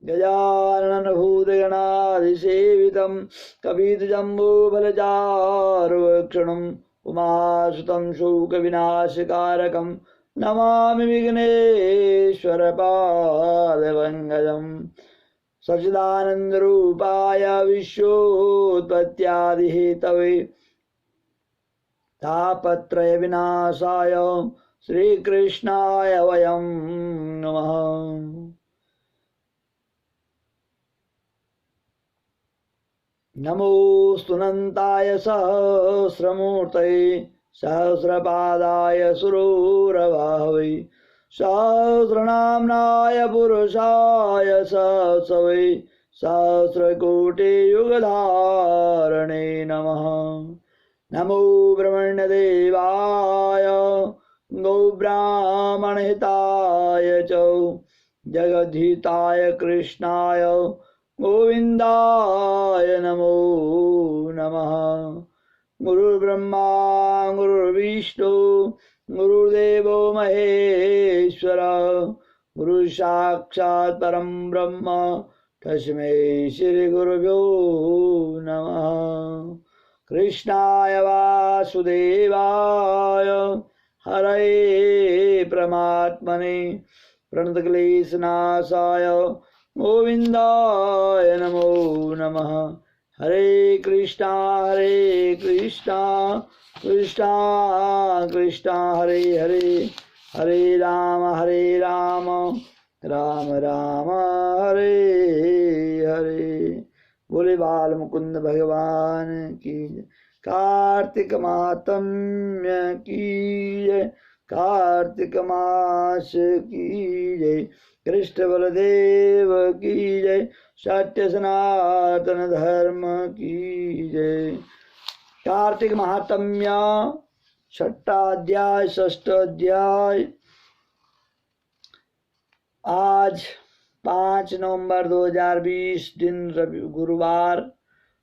गजानन भूतगणाधिसेवितं कपितजम्बूफलचारुभक्षणं उमासुतं शोकविनाशकारकं नमामि विघ्नेश्वरपादपङ्कजम्। सच्चिदानन्दरूपाय विश्वोत्पत्त्यादिहेतवे तापत्रयविनाशाय श्रीकृष्णाय वयं नमः। नमोऽस्तुनन्ताय सहस्रमूर्तये सहस्रपादाय सुरौरवाहवे सहस्रनाम्नाय पुरुषाय सहस्रवै सहस्रकोटियुगधारणे नमः। नमो ब्रह्मण्यदेवाय गौब्राह्मणहिताय च जगद्धिताय कृष्णाय गोविन्दाय नमो नमः। गुरुर्ब्रह्मा गुरुर्विष्णु गुरुर्देवो महेश्वर गुरुसाक्षात् परं ब्रह्म तस्मै श्रीगुरुभ्यो नमः। कृष्णाय वासुदेवाय हरये परमात्मने प्रणतक्लेशनाशाय गोविन्दाय नमो नमः। हरे कृष्णा कृष्णा कृष्णा हरे हरे हरे राम राम राम हरे हरे। बोले बाल मुकुंद भगवान की जय। कार्तिक मातम्य की जय। कार्तिक मास की जय। कृष्ण बलदेव की जय। सत्य सनातन धर्म की जय। कार्तिक महात्म्य छठा अध्याय षष्ठ अध्याय। आज 5 नवंबर 2020 दिन गुरुवार।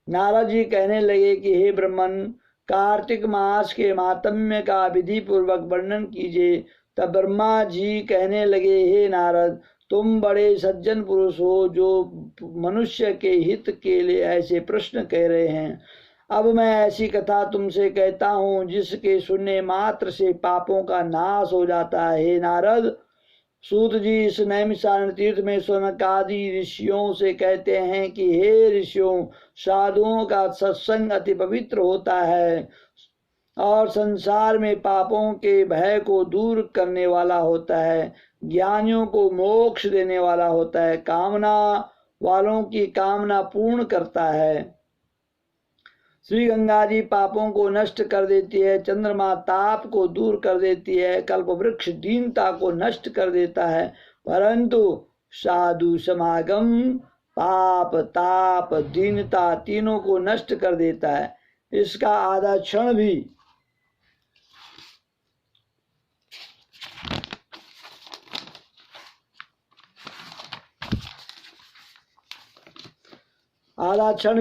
नारद जी कहने लगे कि हे ब्रह्मन, कार्तिक मास के महात्म्य का विधि पूर्वक वर्णन कीजिए। तब ब्रह्मा जी कहने लगे, हे नारद, तुम बड़े सज्जन पुरुष हो जो मनुष्य के हित के लिए ऐसे प्रश्न कह रहे हैं। अब मैं ऐसी कथा तुमसे कहता हूँ जिसके सुनने मात्र से पापों का नाश हो जाता है। हे नारद, सूत जी इस नैमिषारण्य तीर्थ में सनकादि ऋषियों से कहते हैं कि हे ऋषियों, साधुओं का सत्संग अति पवित्र होता है और संसार में पापों के भय को दूर करने वाला होता है, ज्ञानियों को मोक्ष देने वाला होता है, कामना वालों की कामना पूर्ण करता है। श्री गंगा जी पापों को नष्ट कर देती है, चंद्रमा ताप को दूर कर देती है, कल्प वृक्ष दीनता को नष्ट कर देता है, परंतु साधु समागम पाप ताप दीनता तीनों को नष्ट कर देता है। इसका आधा क्षण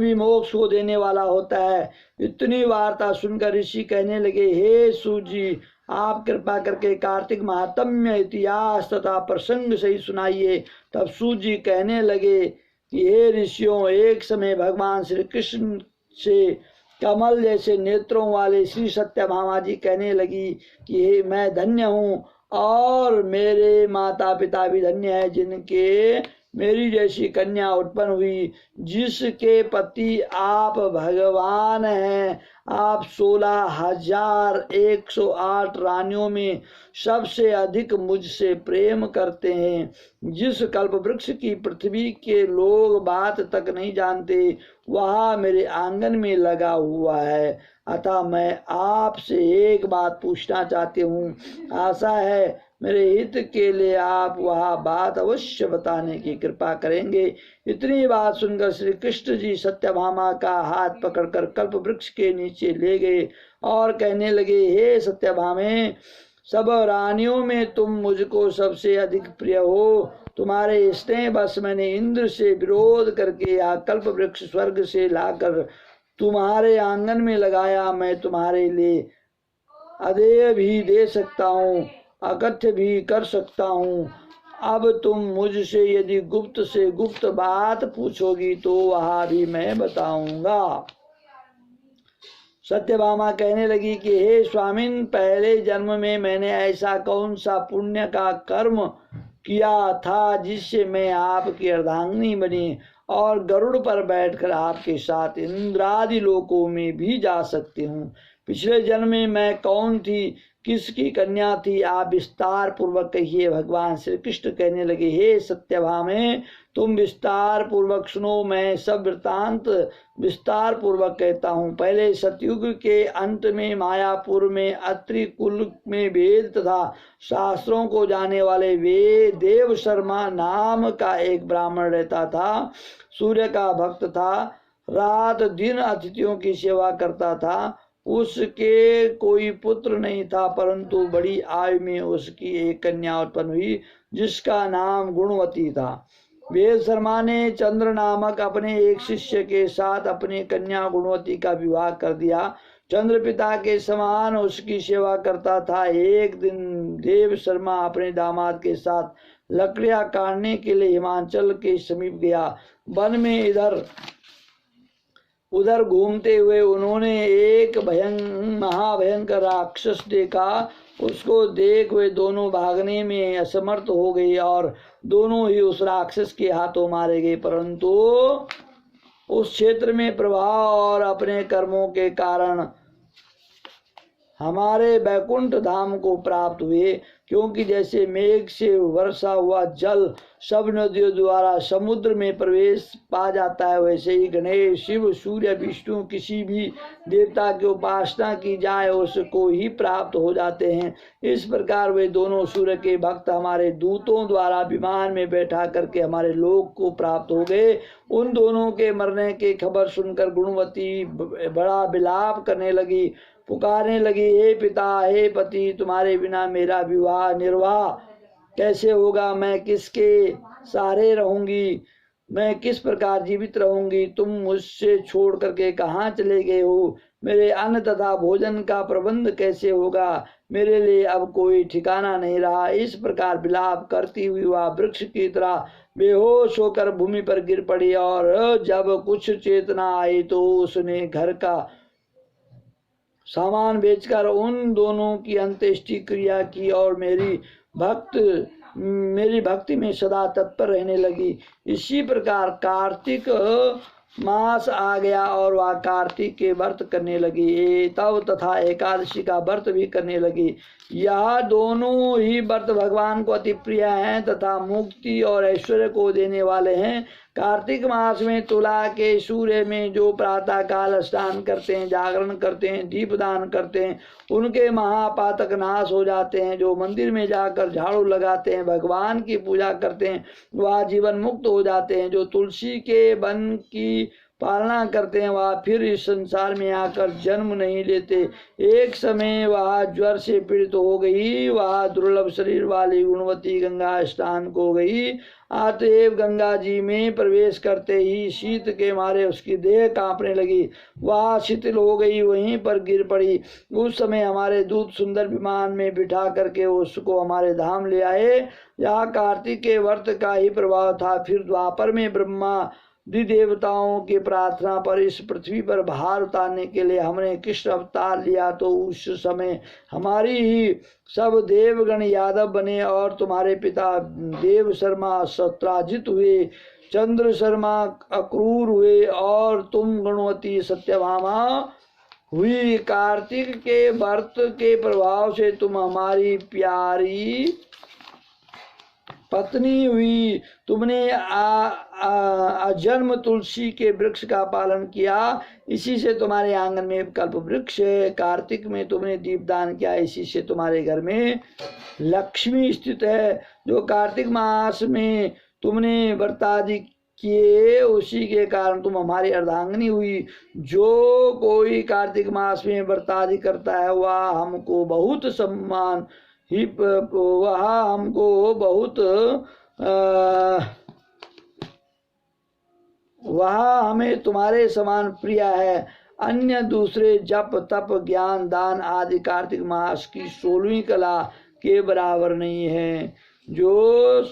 भी मोक्ष को देने वाला होता है। इतनी वार्ता सुनकर ऋषि कहने लगे, हे सूत जी, आप कृपा करके कार्तिक महात्म्य इतिहास तथा प्रसंग सही सुनाइए। तब सूत जी कहने लगे कि हे ऋषियों, एक समय भगवान श्री कृष्ण से कमल जैसे नेत्रों वाले श्री सत्यभामा जी कहने लगी कि हे मैं धन्य हूँ और मेरे माता पिता भी धन्य है जिनके मेरी जैसी कन्या उत्पन्न हुई, जिसके पति आप भगवान हैं। आप 16,108 रानियों में सबसे अधिक मुझसे प्रेम करते हैं। जिस कल्प वृक्ष की पृथ्वी के लोग बात तक नहीं जानते, वह मेरे आंगन में लगा हुआ है। अतः मैं आपसे एक बात पूछना चाहती हूँ। आशा है मेरे हित के लिए आप वह बात अवश्य बताने की कृपा करेंगे। इतनी बात सुनकर श्री कृष्ण जी सत्यभामा का हाथ पकड़कर कल्प वृक्ष के नीचे ले गए और कहने लगे, हे सत्यभामे, सब रानियों में तुम मुझको सबसे अधिक प्रिय हो। तुम्हारे स्नेह बस मैंने इंद्र से विरोध करके यह कल्प वृक्ष स्वर्ग से लाकर तुम्हारे आंगन में लगाया। मैं तुम्हारे लिए अदेय भी दे सकता हूँ, अकथ्य भी कर सकता हूँ अब तुम मुझसे यदि गुप्त से गुप्त बात पूछोगी तो वह भी मैं बताऊंगा। सत्यभामा कहने लगी कि हे स्वामिन, पहले जन्म में मैंने ऐसा कौन सा पुण्य का कर्म किया था जिससे मैं आपकी अर्धांगिनी बनी और गरुड़ पर बैठकर आपके साथ इंद्रादि लोकों में भी जा सकती हूँ। पिछले जन्म में मैं कौन थी, किसकी कन्या थी, आप विस्तार पूर्वक कहिए। भगवान श्री कृष्ण कहने लगे, हे सत्यभामे, तुम विस्तार पूर्वक सुनो, मैं सब वृतांत विस्तार पूर्वक कहता हूँ। पहले सतयुग के अंत में मायापुर में अत्रि कुल में वेद तथा शास्त्रों को जाने वाले वे देव शर्मा नाम का एक ब्राह्मण रहता था। सूर्य का भक्त था, रात दिन अतिथियों की सेवा करता था। उसके कोई पुत्र नहीं था, परंतु बड़ी आयु में उसकी एक कन्या उत्पन्न हुई जिसका नाम गुणवती था। वेद शर्मा ने चंद्र नामक अपने एक शिष्य के साथ अपनी कन्या गुणवती का विवाह कर दिया। चंद्र पिता के समान उसकी सेवा करता था। एक दिन देव शर्मा अपने दामाद के साथ लकड़ियां काटने के लिए हिमाचल के समीप गया। वन में इधर उधर घूमते हुए उन्होंने एक महाभयंकर राक्षस देखा। उसको देख वे दोनों भागने में असमर्थ हो गए और दोनों ही उस राक्षस के हाथों मारे गए, परंतु उस क्षेत्र में प्रभाव और अपने कर्मों के कारण हमारे वैकुंठ धाम को प्राप्त हुए। क्योंकि जैसे मेघ से वर्षा हुआ जल सब नदियों द्वारा समुद्र में प्रवेश पा जाता है, वैसे ही गणेश, शिव, सूर्य, विष्णु किसी भी देवता की उपासना की जाए उसको ही प्राप्त हो जाते हैं। इस प्रकार वे दोनों सूर्य के भक्त हमारे दूतों द्वारा विमान में बैठा करके हमारे लोक को प्राप्त हो गए। उन दोनों के मरने की खबर सुनकर गुणवती बड़ा विलाप करने लगी, पुकारने लगी, हे पिता, हे पति, तुम्हारे बिना मेरा विवाह निर्वाह कैसे होगा? मैं किसके सहारे रहूंगी? मैं किस प्रकार जीवित रहूंगी? तुम मुझसे छोड़ करके कहाँ चले गए हो? मेरे अन्न तथा भोजन का प्रबंध कैसे होगा? मेरे लिए अब कोई ठिकाना नहीं रहा। इस प्रकार विलाप करती हुई वह वृक्ष की तरह बेहोश होकर भूमि पर गिर पड़ी और जब कुछ चेतना आई तो उसने घर का सामान बेचकर उन दोनों की अंत्येष्टि क्रिया की और मेरी भक्ति में सदा तत्पर रहने लगी। इसी प्रकार कार्तिक मास आ गया और वह कार्तिक के व्रत करने लगी, तब तथा एकादशी का व्रत भी करने लगी। यह दोनों ही व्रत भगवान को अति प्रिय हैं तथा मुक्ति और ऐश्वर्य को देने वाले हैं। कार्तिक मास में तुला के सूर्य में जो प्रातः काल स्नान करते हैं, जागरण करते हैं, दीपदान करते हैं, उनके महापातक नाश हो जाते हैं। जो मंदिर में जाकर झाड़ू लगाते हैं, भगवान की पूजा करते हैं, वह जीवन मुक्त हो जाते हैं। जो तुलसी के वन की पालना करते हैं वह फिर इस संसार में आकर जन्म नहीं लेते। एक समय वह ज्वर से पीड़ित हो गई। वह दुर्लभ शरीर वाली गुणवती गंगा स्नान को गई। अतएव गंगा जी में प्रवेश करते ही शीत के मारे उसकी देह कांपने लगी। वह शिथिल हो गई, वहीं पर गिर पड़ी। उस समय हमारे दूत सुंदर विमान में बिठा करके उसको हमारे धाम ले आए। यह कार्तिक के व्रत का ही प्रभाव था। फिर द्वापर में ब्रह्मा देवताओं की प्रार्थना पर इस पृथ्वी पर भार उतारने के लिए हमने कृष्ण अवतार लिया, तो उस समय हमारी ही सब देवगण यादव बने और तुम्हारे पिता देव शर्मा सत्राजित हुए, चंद्र शर्मा अक्रूर हुए और तुम गुणवती सत्यभामा हुई। कार्तिक के व्रत के प्रभाव से तुम हमारी प्यारी पत्नी हुई। तुमने अजन्म तुलसी के वृक्ष का पालन किया, इसी से तुम्हारे आंगन में कल्प वृक्ष है। कार्तिक में तुमने दीपदान किया, इसी से तुम्हारे घर में लक्ष्मी स्थित है। जो कार्तिक मास में तुमने व्रतादि किए, उसी के कारण तुम हमारी अर्धांगिनी हुई। जो कोई कार्तिक मास में व्रतादि करता है वह हमको बहुत सम्मान ही, वह हमको बहुत वह हमें तुम्हारे समान प्रिय है। अन्य दूसरे जप तप ज्ञान दान आदि कार्तिक मास की 16वीं कला के बराबर नहीं है। जो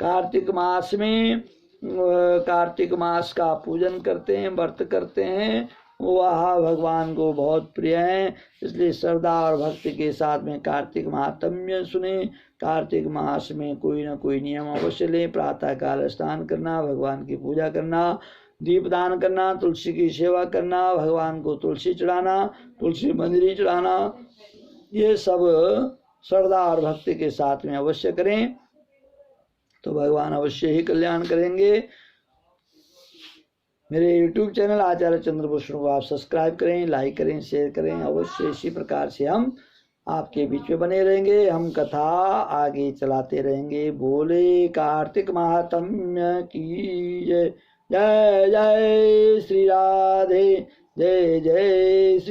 कार्तिक मास में कार्तिक मास का पूजन करते हैं, व्रत करते हैं, वह भगवान को बहुत प्रिय है। इसलिए श्रद्धा और भक्ति के साथ में कार्तिक महात्म्य सुने। कार्तिक मास में कोई ना कोई नियम अवश्य लें। प्रातः काल स्नान करना, भगवान की पूजा करना, दीपदान करना, तुलसी की सेवा करना, भगवान को तुलसी चढ़ाना, तुलसी मंजरी चढ़ाना, ये सब श्रद्धा और भक्ति के साथ में अवश्य करें तो भगवान अवश्य ही कल्याण करेंगे। मेरे YouTube चैनल आचार्य चंद्रभूषण को आप सब्सक्राइब करें, लाइक करें, शेयर करें। अवश्य इसी प्रकार से हम आपके बीच में बने रहेंगे, हम कथा आगे चलाते रहेंगे। बोले कार्तिक महात्म्य की जय। जय जय श्री राधे, जय जय श्री